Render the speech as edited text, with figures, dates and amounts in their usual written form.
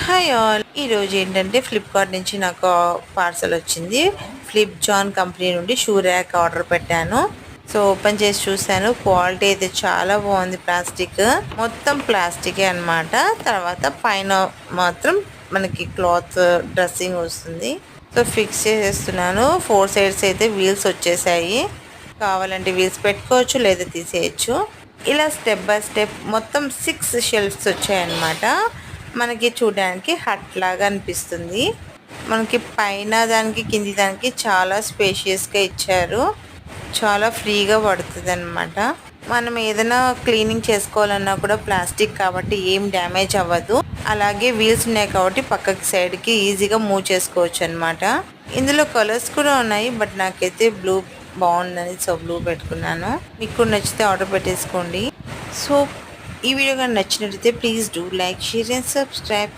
Hi all, ఈరోజు ఏంటంటే Flipkart నుంచి నాకు పార్సల్ వచ్చింది. ఫ్లిప్ జాన్ కంపెనీ నుండి షూ ర్యాక్ ఆర్డర్ పెట్టాను. సో ఓపెన్ చేసి చూశాను, క్వాలిటీ అయితే చాలా బాగుంది. ప్లాస్టిక్ మొత్తం ప్లాస్టికే అన్నమాట. తర్వాత పైన మాత్రం మనకి క్లాత్ డ్రెస్సింగ్ వస్తుంది. సో ఫిక్స్ చేసేస్తున్నాను. 4 సైడ్స్ అయితే వీల్స్ వచ్చేసాయి. కావాలంటే వీల్స్ పెట్టుకోవచ్చు లేదా తీసేయచ్చు. ఇలా స్టెప్ బై స్టెప్ మొత్తం 6 షెల్ఫ్స్ వచ్చాయన్నమాట. మనకి చూడడానికి హట్ లాగా అనిపిస్తుంది. మనకి పైన దానికి కింది దానికి చాలా స్పేషియస్గా ఇచ్చారు. చాలా ఫ్రీగా పడుతుంది అనమాట. మనం ఏదైనా క్లీనింగ్ చేసుకోవాలన్నా కూడా ప్లాస్టిక్ కాబట్టి ఏం డ్యామేజ్ అవ్వదు. అలాగే వీల్స్ ఉన్నాయి కాబట్టి పక్కకి సైడ్కి ఈజీగా మూవ్ చేసుకోవచ్చు అనమాట. ఇందులో కలర్స్ కూడా ఉన్నాయి, బట్ నాకైతే బ్లూ బాగుందని సో బ్లూ పెట్టుకున్నాను. మీకు నచ్చితే ఆర్డర్ పెట్టేసుకోండి. సో ఈ వీడియో కానీ నచ్చినట్లయితే please do like, share and subscribe.